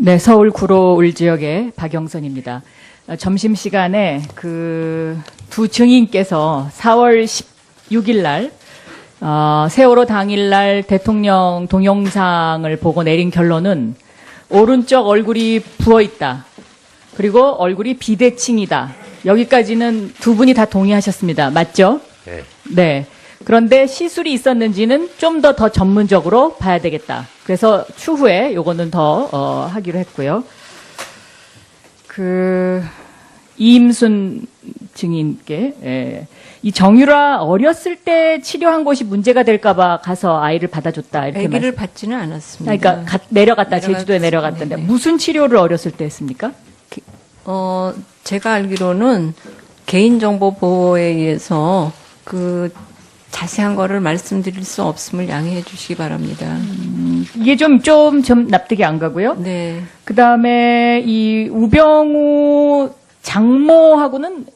네, 서울 구로울 지역의 박영선입니다. 점심시간에 그 두 증인께서 4월 16일 날 세월호 당일날 대통령 동영상을 보고 내린 결론은 오른쪽 얼굴이 부어있다. 그리고 얼굴이 비대칭이다. 여기까지는 두 분이 다 동의하셨습니다. 맞죠? 네. 네. 그런데 시술이 있었는지는 좀 더 전문적으로 봐야 되겠다. 그래서 추후에 요거는 더 하기로 했고요. 이임순 증인께 이 정유라 어렸을 때 치료한 곳이 문제가 될까봐 가서 아이를 받아줬다. 이렇게 아기를 받지는 않았습니다. 그러니까 내려갔다 제주도에 내려갔던데 네네. 무슨 치료를 어렸을 때 했습니까? 제가 알기로는 개인정보 보호에 의해서 그 자세한 거를 말씀드릴 수 없음을 양해해 주시기 바랍니다. 이게 좀 납득이 안 가고요. 네. 그 다음에 이 우병우 장모하고는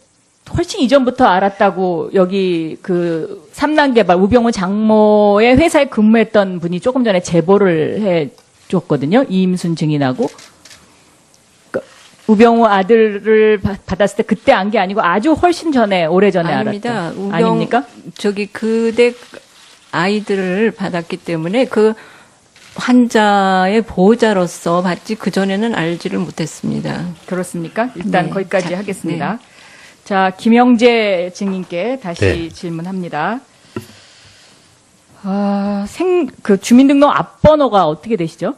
훨씬 이전부터 알았다고 여기 그 삼남개발 우병우 장모의 회사에 근무했던 분이 조금 전에 제보를 해 줬거든요. 이임순 증인하고. 우병우 아들을 받았을 때 그때 안 게 아니고 아주 훨씬 전에 오래전에 아닙니다. 알았다. 아닙니까? 그댁 아이들을 받았기 때문에 그 환자의 보호자로서 받지 그전에는 알지를 못했습니다. 그렇습니까? 일단 네. 거기까지 하겠습니다. 자, 김영재 증인께 다시 질문합니다. 그 주민등록 앞번호가 어떻게 되시죠?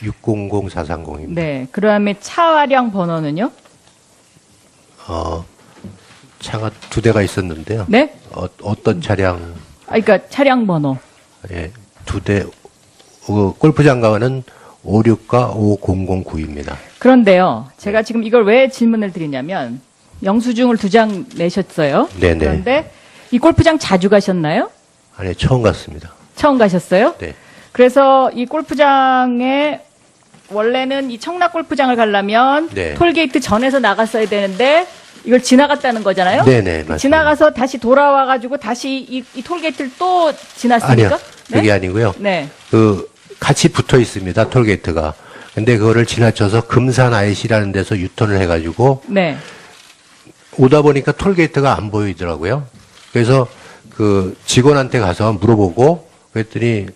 600430입니다. 네. 그 다음에 차량 번호는요? 차가 두 대가 있었는데요. 네? 어떤 차량, 그러니까 차량 번호. 예, 두 대, 골프장 가는 56과 5009입니다. 그런데요. 제가 지금 이걸 왜 질문을 드리냐면 영수증을 2장 내셨어요. 네네. 그런데 이 골프장 자주 가셨나요? 아니, 처음 갔습니다. 처음 가셨어요? 네. 그래서 이 골프장에 원래는 이 청락 골프장을 가려면 네. 톨게이트 전에서 나갔어야 되는데 이걸 지나갔다는 거잖아요. 네네, 맞습니다. 지나가서 다시 돌아와가지고 다시 이 톨게이트를 또 지났습니까? 아니요. 네? 그게 아니고요. 네. 같이 붙어 있습니다. 톨게이트가. 근데 그거를 지나쳐서 금산 IC라는 데서 유턴을 해가지고 네. 오다 보니까 톨게이트가 안 보이더라고요. 그래서 그 직원한테 가서 물어보고 그랬더니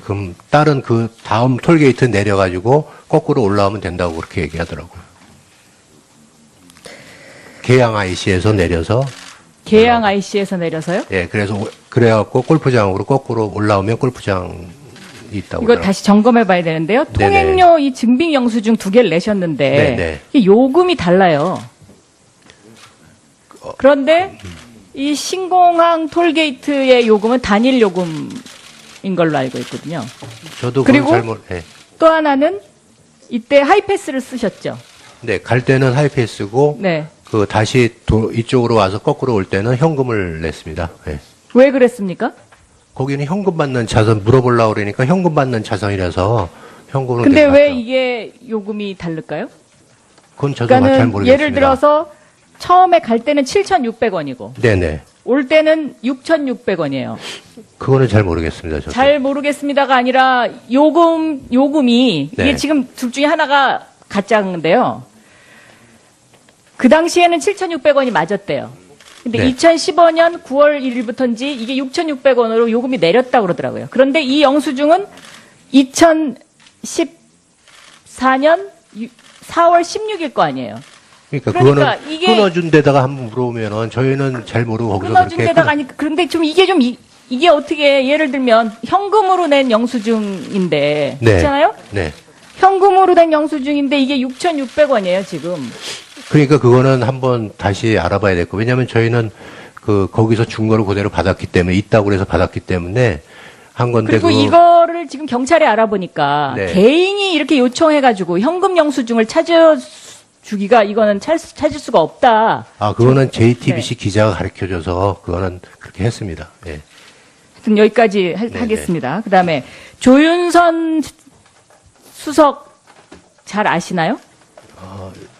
그럼 다른 그 다음 톨게이트 내려가지고 거꾸로 올라오면 된다고 그렇게 얘기하더라고요. 계양 IC에서 내려서 계양 IC에서 내려서요? 예, 그래갖고 골프장으로 거꾸로 올라오면 골프장이 있다고. 이거 다시 점검해 봐야 되는데요. 네네. 통행료 이 증빙 영수증 2개를 내셨는데 네네. 이게 요금이 달라요. 그런데 이 신공항 톨게이트의 요금은 단일 요금인 걸로 알고 있거든요. 저도 그리고 그건 예. 또 하나는 이때 하이패스를 쓰셨죠. 네, 갈 때는 하이패스고 네. 다시 이쪽으로 와서 거꾸로 올 때는 현금을 냈습니다. 예. 왜 그랬습니까? 거기는 현금 받는 차선 물어보려고 그러니까 현금 받는 차선이라서 현금으로 근데 왜 내려갔죠. 이게 요금이 다를까요? 그건 저도 잘 그러니까는 모르겠습니다. 예를 들어서 처음에 갈 때는 7,600원이고 네네. 올 때는 6,600원이에요. 그거는 잘 모르겠습니다. 저도. 잘 모르겠습니다가 아니라 요금이 네. 이게 지금 둘 중에 하나가 가짜인데요. 그 당시에는 7,600원이 맞았대요. 근데 네. 2015년 9월 1일부터인지 이게 6,600원으로 요금이 내렸다고 그러더라고요. 그런데 이 영수증은 2014년 4월 16일 거 아니에요. 그러니까 그러니까 그거는 이게- 끊어준 데다가 한번 물어보면은 저희는 잘 모르고 거기서 끊어준 그렇게 데다가 아니 그런데 이게 어떻게 예를 들면 현금으로 낸 영수증인데 네. 그렇잖아요? 네. 현금으로 된 영수증인데 이게 6,600원이에요, 지금. 그러니까 그거는 한번 다시 알아봐야 될 거. 왜냐하면 저희는 거기서 준 거를 그대로 받았기 때문에 있다고 그래서 받았기 때문에 한 건데 그리고 이거를 지금 경찰에 알아보니까 네. 개인이 이렇게 요청해가지고 현금 영수증을 찾아주기가 이거는 찾을 수가 없다. 그거는 JTBC 네. 기자가 가르쳐줘서 그거는 그렇게 했습니다. 예. 하여튼 여기까지 하겠습니다. 그 다음에 조윤선 수석 잘 아시나요?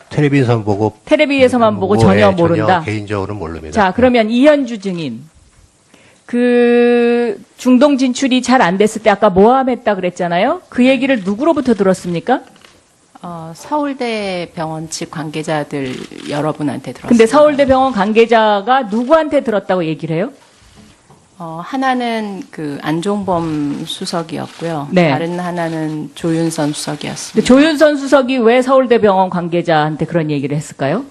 텔레비전 보고 텔레비에서만 보고 전혀 예, 모른다. 개인적으로는 모릅니다. 자, 그러면 이현주 증인. 그 중동 진출이 잘 안 됐을 때 아까 모함했다 그랬잖아요. 그 얘기를 누구로부터 들었습니까? 서울대 병원 측 관계자들 여러분한테 들었습니다. 근데 서울대 병원 관계자가 누구한테 들었다고 얘기를 해요? 하나는 그 안종범 수석이었고요. 네. 다른 하나는 조윤선 근데 수석이었습니다. 조윤선 수석이 왜 서울대 병원 관계자한테 그런 얘기를 했을까요?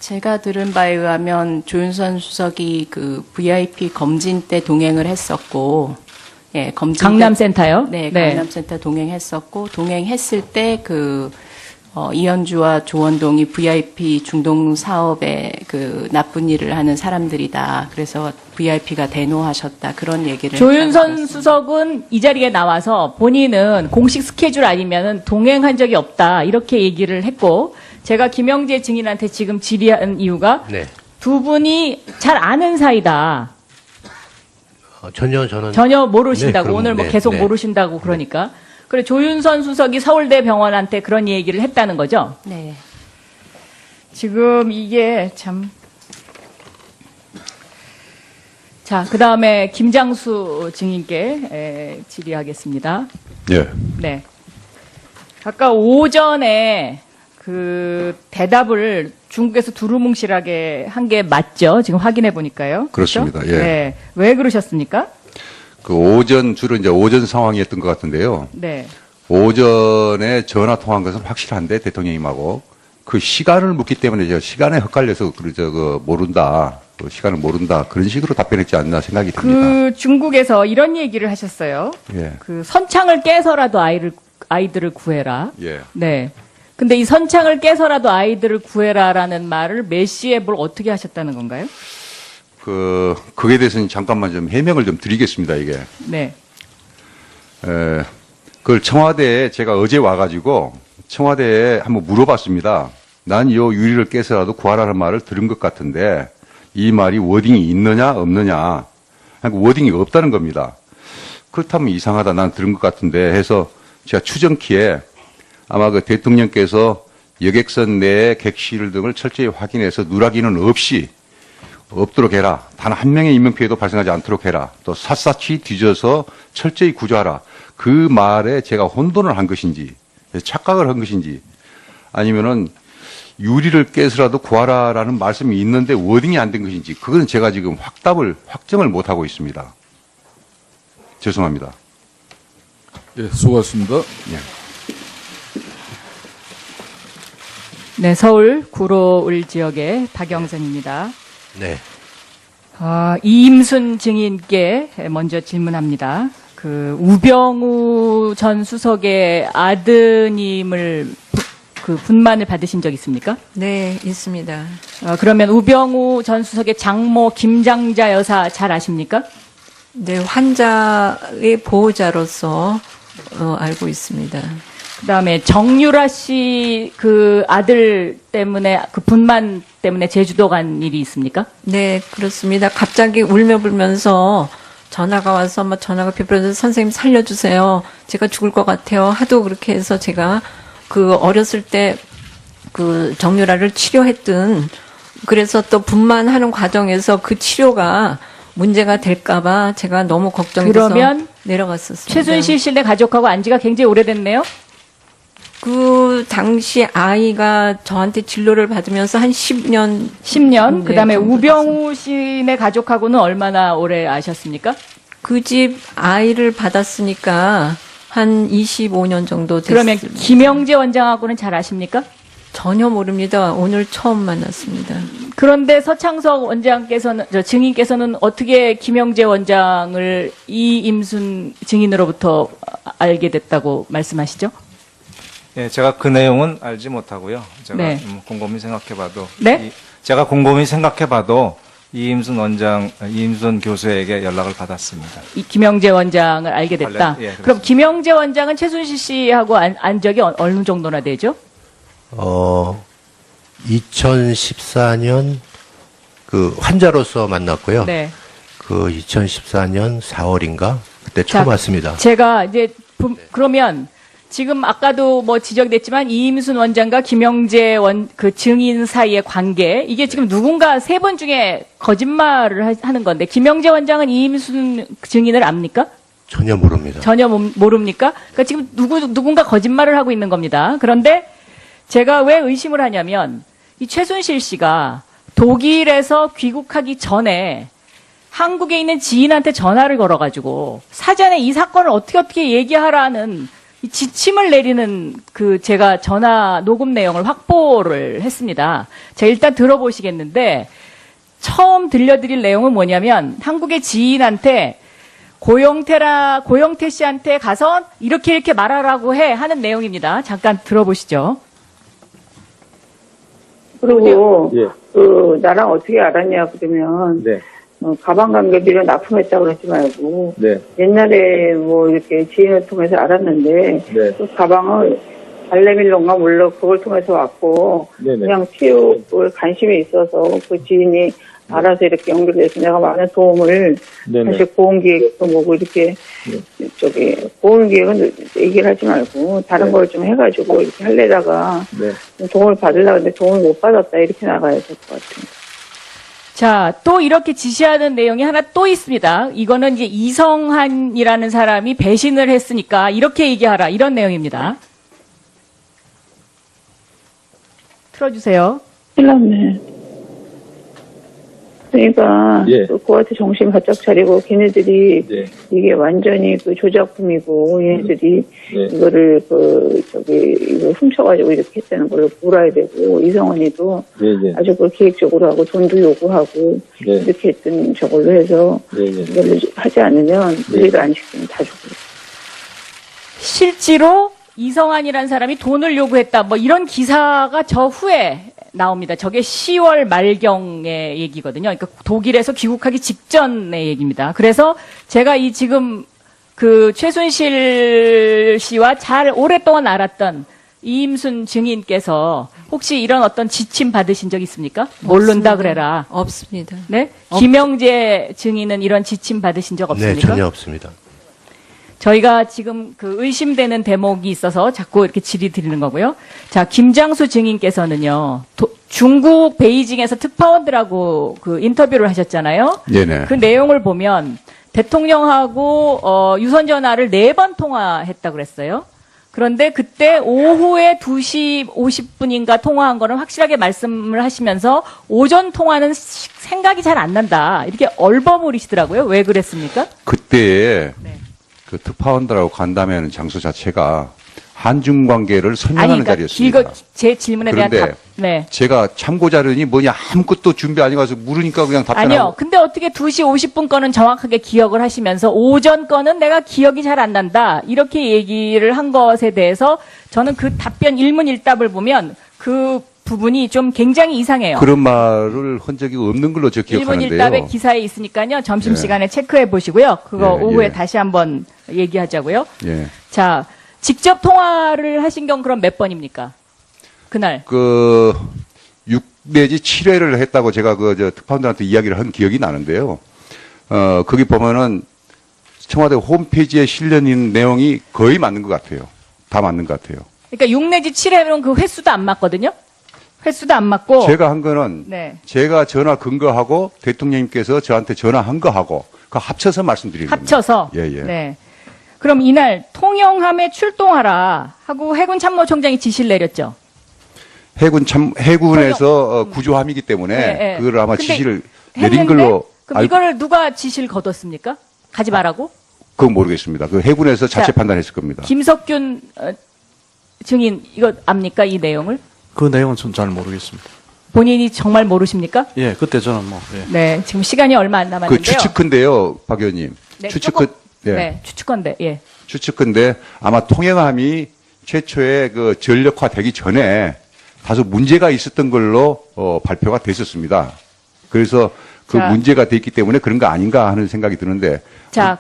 제가 들은 바에 의하면 조윤선 수석이 그 VIP 검진 때 동행을 했었고, 예, 검진 강남센터요? 때, 네, 강남센터 동행했었고, 동행했을 때 그 이현주와 조원동이 VIP 중동 사업에 그 나쁜 일을 하는 사람들이다. 그래서 VIP가 대노하셨다. 그런 얘기를 조윤선 했다고 수석은 이 자리에 나와서 본인은 공식 스케줄 아니면은 동행한 적이 없다. 이렇게 얘기를 했고, 제가 김영재 증인한테 지금 질의한 이유가 네. 두 분이 잘 아는 사이다. 저는 전혀 모르신다고. 네, 그럼, 오늘 뭐 네, 계속 네. 모르신다고 그러니까. 그래 조윤선 수석이 서울대 병원한테 그런 얘기를 했다는 거죠. 네. 지금 이게 참. 자, 그 다음에 김장수 증인께 질의하겠습니다. 예. 네. 아까 오전에 그 대답을 중국에서 두루뭉실하게 한 게 맞죠? 지금 확인해 보니까요. 그렇습니다. 그렇죠? 예. 네. 왜 그러셨습니까? 그 오전 주로 이제 오전 상황이었던 것 같은데요. 네. 오전에 전화 통화한 것은 확실한데 대통령님하고 그 시간을 묻기 때문에 제가 시간에 헷갈려서 그 모른다. 그 시간을 모른다. 그런 식으로 답변했지 않나 생각이 듭니다. 그 중국에서 이런 얘기를 하셨어요. 예. 그 선창을 깨서라도 아이들을 구해라. 예. 네. 근데 이 선창을 깨서라도 아이들을 구해라라는 말을 몇 시에 뭘 어떻게 하셨다는 건가요? 그에 대해서는 잠깐만 좀 해명을 좀 드리겠습니다, 이게. 네. 그걸 청와대에 제가 어제 와가지고 청와대에 한번 물어봤습니다. 난 요 유리를 깨서라도 구하라는 말을 들은 것 같은데 이 말이 워딩이 있느냐 없느냐. 그러니까 워딩이 없다는 겁니다. 그렇다면 이상하다. 난 들은 것 같은데 해서 제가 추정키에 아마 그 대통령께서 여객선 내의 객실 등을 철저히 확인해서 누락인은 없도록 해라. 단 한 명의 인명피해도 발생하지 않도록 해라. 또 샅샅이 뒤져서 철저히 구조하라. 그 말에 제가 혼돈을 한 것인지, 착각을 한 것인지, 아니면은 유리를 깨서라도 구하라라는 말씀이 있는데 워딩이 안 된 것인지, 그건 제가 지금 확정을 못 하고 있습니다. 죄송합니다. 예, 수고하셨습니다. 네, 서울 구로을 지역의 박영선입니다. 네. 이임순 증인께 먼저 질문합니다. 그 우병우 전 수석의 아드님을 그 분만을 받으신 적 있습니까? 네, 있습니다. 그러면 우병우 전 수석의 장모 김장자 여사 잘 아십니까? 네, 환자의 보호자로서 알고 있습니다. 그다음에 정유라 씨 그 아들 때문에 그 분만 때문에 제주도 간 일이 있습니까? 네, 그렇습니다. 갑자기 울며 불면서 전화가 와서 막 전화가 비벼서 선생님 살려주세요. 제가 죽을 것 같아요. 하도 그렇게 해서 제가 그 어렸을 때 그 정유라를 치료했던 그래서 또 분만하는 과정에서 그 치료가 문제가 될까봐 제가 너무 걱정이 돼서 그러면 내려갔었습니다. 최순실 씨네 가족하고 안 지가 굉장히 오래됐네요. 그 당시 아이가 저한테 진료를 받으면서 한 10년 10년. 그다음에 정도 우병우 씨네 가족하고는 얼마나 오래 아셨습니까? 그 집 아이를 받았으니까 한 25년 정도 됐습니다. 그러면 김영재 원장하고는 잘 아십니까? 전혀 모릅니다. 오늘 처음 만났습니다. 그런데 서창석 원장께서는 증인께서는 어떻게 김영재 원장을 이임순 증인으로부터 알게 됐다고 말씀하시죠? 예, 제가 그 내용은 알지 못하고요. 제가 네. 곰곰이 생각해봐도 네? 제가 곰곰이 생각해봐도 이임순 교수에게 연락을 받았습니다. 이 김영재 원장을 알게 됐다. 예, 그렇습니다. 그럼 김영재 원장은 최순실 씨하고 안 적이 어느 정도나 되죠? 2014년 그 환자로서 만났고요. 네. 그 2014년 4월인가 그때 처음 자, 왔습니다. 제가 이제 그러면 지금 아까도 뭐 지적됐지만 이임순 원장과 김영재 그 증인 사이의 관계 이게 지금 누군가 세 분 중에 거짓말을 하는 건데 김영재 원장은 이임순 증인을 압니까? 전혀 모릅니다. 전혀 모릅니까? 그러니까 지금 누군가 거짓말을 하고 있는 겁니다. 그런데 제가 왜 의심을 하냐면 이 최순실 씨가 독일에서 귀국하기 전에 한국에 있는 지인한테 전화를 걸어가지고 사전에 이 사건을 어떻게 얘기하라는 이 지침을 내리는 그 제가 전화 녹음 내용을 확보를 했습니다. 제가 일단 들어보시겠는데 처음 들려드릴 내용은 뭐냐면 한국의 지인한테 고영태 씨한테 가서 이렇게 말하라고 하는 내용입니다. 잠깐 들어보시죠. 그리고 나랑 어떻게 알았냐 그러면 가방 관계비를 납품했다고 그러지 말고 옛날에 뭐 이렇게 지인을 통해서 알았는데 그 가방을 발레밀론가 몰라 그걸 통해서 왔고 그냥 체육을 관심이 있어서 그 지인이 알아서 이렇게 연결돼서 내가 많은 도움을 사실 보험기획도 뭐고 이렇게 보험기획은 얘기를 하지 말고 다른 걸 좀 해가지고 이렇게 하려다가 도움을 받으려고 했는데 도움을 못 받았다 이렇게 나가야 될 것 같아요. 자, 또 이렇게 지시하는 내용이 하나 또 있습니다. 이거는 이제 이성한이라는 사람이 배신을 했으니까 이렇게 얘기하라 이런 내용입니다. 틀어주세요. 큰일 났네. 그러니까 그한테 정신 바짝 차리고 걔네들이 이게 완전히 그 조작품이고 얘네들이 이거를 이거 훔쳐가지고 이렇게 했다는 걸 몰아야 되고 이성원이도 아주 그 기획적으로 하고 돈도 요구하고 이렇게 했던 저걸로 해서 이걸 하지 않으면 우리를 안 시키면 다 죽고. 실제로 이성한이라는 사람이 돈을 요구했다. 뭐 이런 기사가 저 후에 나옵니다. 저게 10월 말경의 얘기거든요. 그러니까 독일에서 귀국하기 직전의 얘기입니다. 그래서 제가 이 지금 그 최순실 씨와 잘 오랫동안 알았던 이임순 증인께서 혹시 이런 어떤 지침 받으신 적 있습니까? 모른다 그래라. 없습니다. 네? 김영재 증인은 이런 지침 받으신 적 없습니까? 네, 전혀 없습니다. 저희가 지금 그 의심되는 대목이 있어서 자꾸 이렇게 질의 드리는 거고요. 자, 김장수 증인께서는요, 중국 베이징에서 특파원들하고 그 인터뷰를 하셨잖아요. 네네. 그 내용을 보면 대통령하고 유선 전화를 4번 통화했다고 그랬어요. 그런데 그때 오후에 2시 50분인가 통화한 거는 확실하게 말씀을 하시면서 오전 통화는 생각이 잘 안 난다. 이렇게 얼버무리시더라고요. 왜 그랬습니까? 그때 네. 그 특파원들하고 간담회하는 장소 자체가 한중 관계를 설명하는 자리였습니다. 제 질문에 대한 그런데 답. 네. 제가 참고 자료니 뭐냐 아무것도 준비 안 해가서 물으니까 그냥 답변하고. 아니요. 근데 어떻게 2시 50분 거는 정확하게 기억을 하시면서 오전 거는 내가 기억이 잘 안 난다. 이렇게 얘기를 한 것에 대해서 저는 그 답변 일문일답을 보면 그 부분이 좀 굉장히 이상해요. 그런 말을 한 적이 없는 걸로 저 기억하는데요. 일문일답의 기사에 있으니까요. 점심시간에 체크해 보시고요. 그거 오후에 다시 한번 얘기하자고요. 예. 자, 직접 통화를 하신 경 그럼 몇 번입니까? 그날. 6 내지 7회를 했다고 제가 저 특파원들한테 이야기를 한 기억이 나는데요. 거기 보면은 청와대 홈페이지에 실려 있는 내용이 거의 맞는 것 같아요. 다 맞는 것 같아요. 그러니까 6 내지 7회면 그 횟수도 안 맞거든요. 횟수도 안 맞고. 제가 한 거는 네. 제가 전화 근거하고 대통령님께서 저한테 전화한 거하고 그 합쳐서 말씀드리는 겁니다. 합쳐서. 예, 예. 네. 그럼 이날 통영함에 출동하라 하고 해군 참모총장이 지시를 내렸죠. 해군에서 구조함이기 때문에 네. 그걸 아마 근데 지시를 내린 했는데 걸로 그럼 이거를 누가 지시를 거뒀습니까? 가지 말라고? 그건 모르겠습니다. 그 해군에서 자체 자, 판단했을 겁니다. 김석균 증인 이거 압니까? 이 내용을? 그 내용은 전 잘 모르겠습니다. 본인이 정말 모르십니까? 예, 그때 저는 네, 지금 시간이 얼마 안 남았는데요. 그 추측컨대요, 박 의원님. 네, 추측컨, 조금, 네, 추측컨대. 예. 추측컨대 아마 통영함이 최초에 그 전력화되기 전에 다소 문제가 있었던 걸로 발표가 됐었습니다. 그래서 그 자. 문제가 됐기 때문에 그런 거 아닌가 하는 생각이 드는데. 자,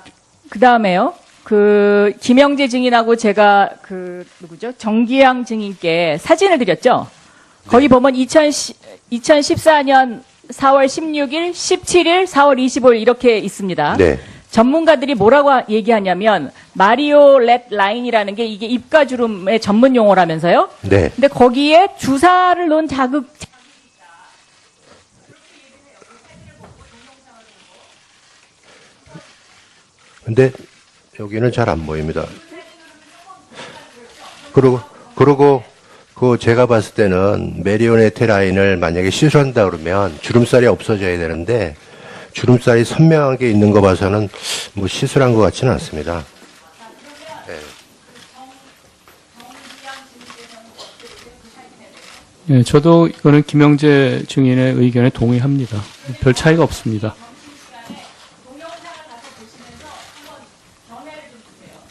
그 다음에요. 그 김영재 증인하고 제가 그 누구죠? 정기양 증인께 사진을 드렸죠. 거기 보면 2014년 4월 16일, 17일, 4월 25일 이렇게 있습니다. 네. 전문가들이 뭐라고 얘기하냐면 마리오 렛 라인이라는 게 이게 입가 주름의 전문 용어라면서요. 네. 근데 거기에 주사를 놓은 자극 근데 여기는 잘 안 보입니다. 그리고 그 제가 봤을 때는 메리오네트 라인을 만약에 시술한다 그러면 주름살이 없어져야 되는데 주름살이 선명하게 있는 거 봐서는 뭐 시술한 것 같지는 않습니다. 예, 저도 이거는 김영재 증인의 의견에 동의합니다. 별 차이가 없습니다.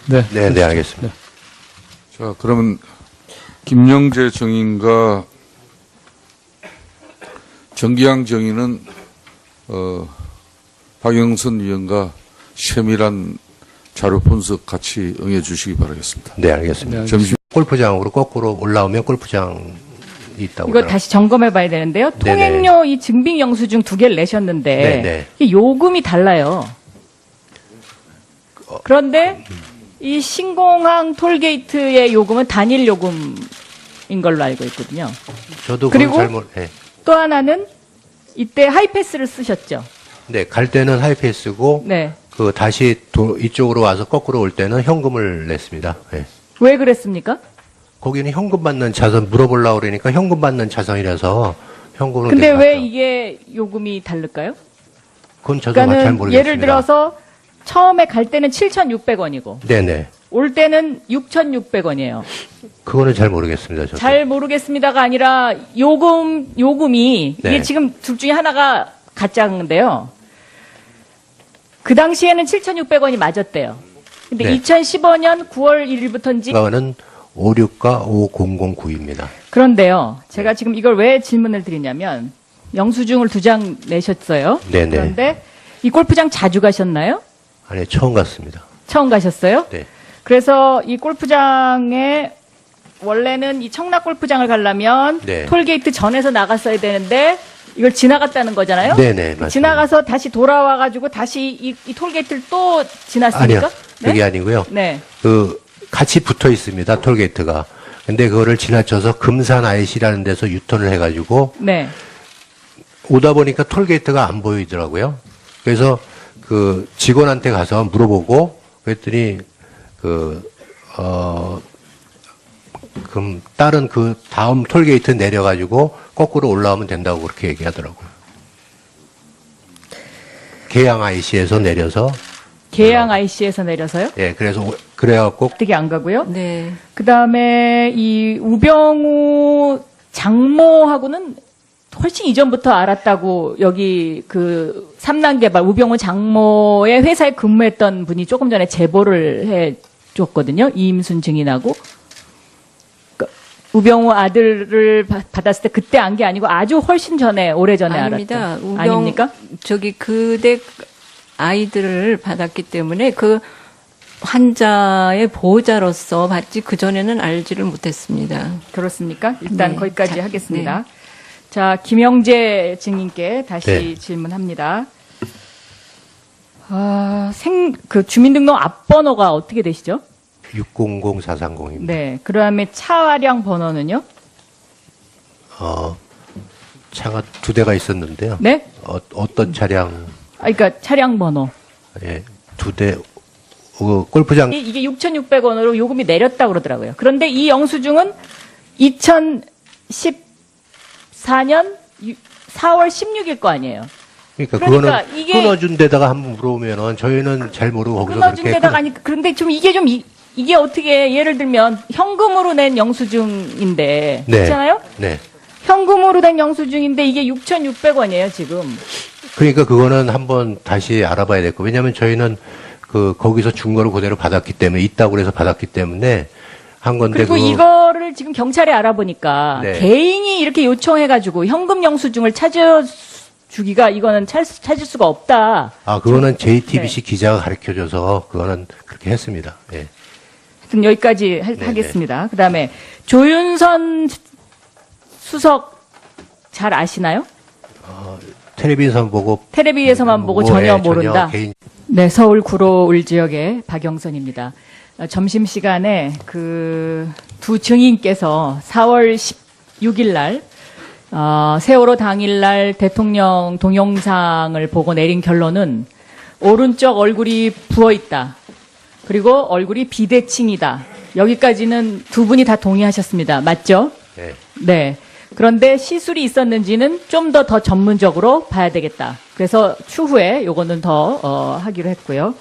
네, 네, 알겠습니다. 자, 그러면 김영재 정인과 정기양 정인은 박영선 위원과 세밀한 자료 분석 같이 응해 주시기 바라겠습니다. 네, 알겠습니다. 점심 골프장으로 거꾸로 올라오면 골프장이 있다고. 이거 다시 점검해 봐야 되는데요. 네네. 통행료 이 증빙 영수증 2개를 내셨는데 네네. 이게 요금이 달라요. 그런데 이 신공항 톨게이트의 요금은 단일 요금인 걸로 알고 있거든요. 저도 그리고 그건 잘못. 네. 또 하나는 이때 하이패스를 쓰셨죠. 네, 갈 때는 하이패스고 네. 그 다시 이쪽으로 와서 거꾸로 올 때는 현금을 냈습니다. 네. 왜 그랬습니까? 거기는 현금 받는 차선 물어보려고 그러니까 현금 받는 차선이라서 현금으로. 근데 왜 내려갔죠. 이게 요금이 다를까요? 그건 저도 잘 그러니까는 모르겠습니다. 예를 들어서 처음에 갈 때는 7,600원이고 네네. 올 때는 6,600원이에요. 그거는 잘 모르겠습니다. 저도. 잘 모르겠습니다가 아니라 요금이 네. 이게 지금 둘 중에 하나가 가짜인데요. 그 당시에는 7,600원이 맞았대요. 근데 네. 2015년 9월 1일부터인지 그거는 56과 5009입니다. 그런데요. 제가 지금 이걸 왜 질문을 드리냐면 영수증을 2장 내셨어요. 네네. 그런데 이 골프장 자주 가셨나요? 아니, 처음 갔습니다. 처음 가셨어요? 네. 그래서 이 골프장에 원래는 이 청락 골프장을 가려면 네. 톨게이트 전에서 나갔어야 되는데 이걸 지나갔다는 거잖아요. 네네, 맞습니다. 지나가서 다시 돌아와가지고 다시 이 톨게이트를 또 지났습니까? 아니요. 그게 아니고요. 네. 그 같이 붙어 있습니다. 톨게이트가. 근데 그거를 지나쳐서 금산 IC라는 데서 유턴을 해가지고 네. 오다 보니까 톨게이트가 안 보이더라고요. 그래서 그 직원한테 가서 물어보고 그랬더니 그럼 다른 그 다음 톨게이트 내려가지고 거꾸로 올라오면 된다고 그렇게 얘기하더라고요. 계양 IC에서 내려서. 계양 IC에서 내려서요? 예, 그래갖고 어떻게 안 가고요? 네. 그 다음에 이 우병우 장모하고는 훨씬 이전부터 알았다고 여기 그 삼남개발 우병우 장모의 회사에 근무했던 분이 조금 전에 제보를 해 줬거든요. 이임순 증인하고. 그러니까 우병우 아들을 받았을 때 그때 안 게 아니고 아주 훨씬 전에 오래전에 아닙니다. 알았던. 아닙니까? 저기 그대 아이들을 받았기 때문에 그 환자의 보호자로서 받지 그 전에는 알지를 못했습니다. 그렇습니까? 일단 네. 거기까지 자, 하겠습니다. 자, 김영재 증인께 다시 네. 질문합니다. 그 주민등록 앞번호가 어떻게 되시죠? 600430입니다. 네. 그 다음에 차량 번호는요? 차가 2대가 있었는데요. 네? 어떤 차량? 그러니까 차량 번호. 예, 2대, 골프장. 이게 6,600원으로 요금이 내렸다고 그러더라고요. 그런데 이 영수증은 2014년 4월 16일 거 아니에요. 그러니까 그러니까 그거는 이게- 끊어준 데다가 한번 물어보면은 저희는 잘 모르고 거기서 끊어준 그렇게. 데다가 아니 그런데 좀 이게 어떻게 예를 들면 현금으로 낸 영수증인데 네. 그렇잖아요? 네. 현금으로 된 영수증인데 이게 6,600원이에요, 지금. 그러니까 그거는 한번 다시 알아봐야 될 거. 왜냐하면 저희는 거기서 증거를 그대로 받았기 때문에, 있다고 그래서 받았기 때문에 한 건데. 그리고 이거를 지금 경찰에 알아보니까 네. 개인이 이렇게 요청해가지고 현금 영수증을 찾아주기가 이거는 찾을 수가 없다. 그거는 JTBC 네. 기자가 가르쳐줘서 그거는 그렇게 했습니다. 예. 하여튼 여기까지 하겠습니다. 그 다음에 조윤선 수석 잘 아시나요? 텔레비전만 보고. 텔레비에서만 보고 전혀 예, 모른다. 개인 네, 서울 구로울 지역의 박영선입니다. 점심시간에 그 두 증인께서 4월 16일 날, 세월호 당일날 대통령 동영상을 보고 내린 결론은 오른쪽 얼굴이 부어있다. 그리고 얼굴이 비대칭이다. 여기까지는 두 분이 다 동의하셨습니다. 맞죠? 네. 네. 그런데 시술이 있었는지는 좀 더 전문적으로 봐야 되겠다. 그래서 추후에 요거는 더 하기로 했고요.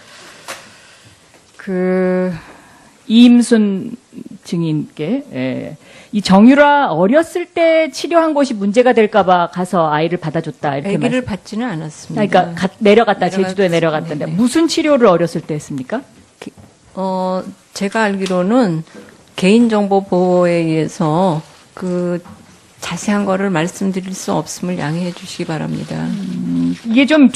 이임순 증인께 이 정유라 어렸을 때 치료한 곳이 문제가 될까봐 가서 아이를 받아줬다 이렇게 아기를 받지는 않았습니다. 그러니까 내려갔다 제주도에 내려갔던데 네네. 무슨 치료를 어렸을 때 했습니까? 제가 알기로는 개인정보 보호에 의해서 그 자세한 거를 말씀드릴 수 없음을 양해해 주시기 바랍니다. 이게 좀